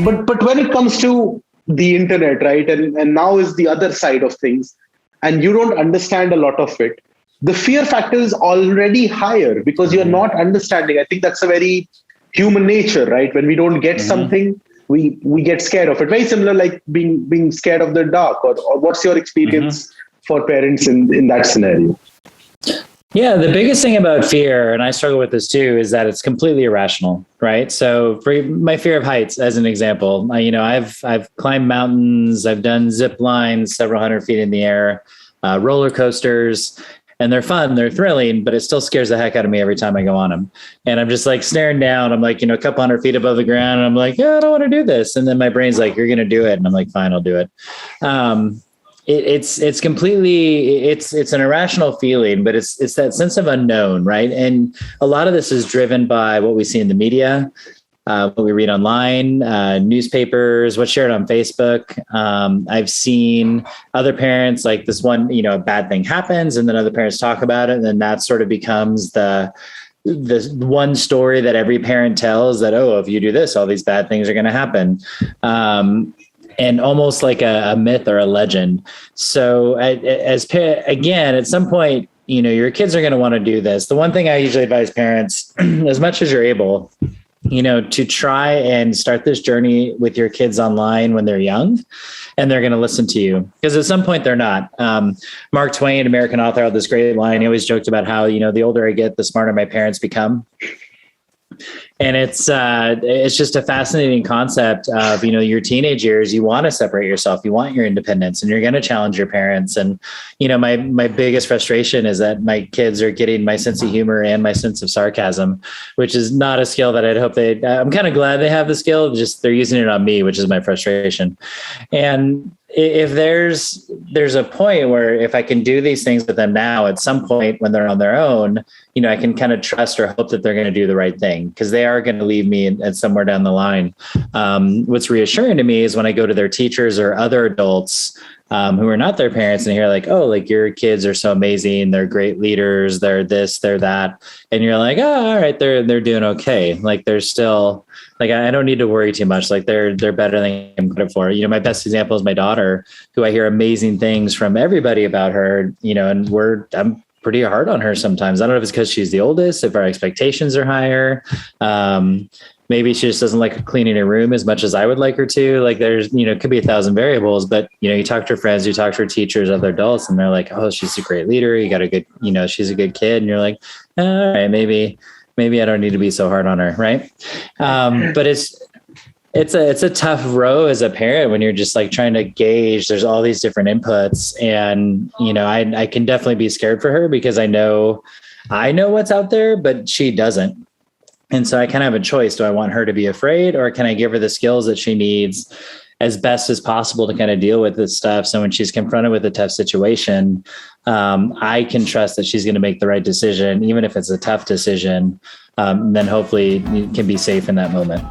But when it comes to the internet, right, and now is the other side of things, and you don't understand a lot of it, the fear factor is already higher because you're not understanding. I think that's a very human nature, right? When we don't get something, we get scared of it. Very similar, like being scared of the dark. Or what's your experience for parents in that scenario? Yeah, the biggest thing about fear, and I struggle with this too, is that it's completely irrational, right? So, for my fear of heights, as an example, I've climbed mountains, I've done zip lines several hundred feet in the air, roller coasters, and they're fun, they're thrilling, but it still scares the heck out of me every time I go on them. And I'm just like staring down, I'm like, a couple hundred feet above the ground, and I'm like, yeah, I don't want to do this. And then my brain's like, you're going to do it. And I'm like, fine, I'll do it. It's completely, it's an irrational feeling, but it's that sense of unknown, right? And a lot of this is driven by what we see in the media, what we read online, newspapers, what's shared on Facebook. I've seen other parents, like this one, a bad thing happens, and then other parents talk about it, and then that sort of becomes the one story that every parent tells, that, oh, if you do this, all these bad things are going to happen. And almost like a myth or a legend. So again, at some point, your kids are going to want to do this. The one thing I usually advise parents, as much as you're able, to try and start this journey with your kids online when they're young, and they're going to listen to you, because at some point they're not. Mark Twain, American author, had this great line. He always joked about how, the older I get, the smarter my parents become. And it's just a fascinating concept of, your teenage years. You want to separate yourself. You want your independence, and you're going to challenge your parents. And, my biggest frustration is that my kids are getting my sense of humor and my sense of sarcasm, which is not a skill that I'd hope I'm kind of glad they have the skill. Just they're using it on me, which is my frustration. And if there's a point where if I can do these things with them now, at some point when they're on their own, I can kind of trust or hope that they're going to do the right thing, because they are going to leave me at somewhere down the line. What's reassuring to me is when I go to their teachers or other adults who are not their parents, and hear like, oh, like your kids are so amazing. They're great leaders. They're this, they're that. And you're like, oh, all right, they're doing okay. Like they're still, like, I don't need to worry too much. Like they're better than I'm credit for. My best example is my daughter, who I hear amazing things from everybody about her, and I'm pretty hard on her sometimes. I don't know if it's because she's the oldest, if our expectations are higher. Maybe she just doesn't like cleaning her room as much as I would like her to. Like there's, it could be 1,000 variables, but you talk to her friends, you talk to her teachers, other adults, and they're like, oh, she's a great leader. You got a good, she's a good kid. And you're like, all right, maybe I don't need to be so hard on her. Right. But it's a tough row as a parent when you're just like trying to gauge, there's all these different inputs, and, I can definitely be scared for her because I know what's out there, but she doesn't. And so I kind of have a choice. Do I want her to be afraid, or can I give her the skills that she needs as best as possible to kind of deal with this stuff? So when she's confronted with a tough situation, I can trust that she's going to make the right decision, even if it's a tough decision, then hopefully you can be safe in that moment.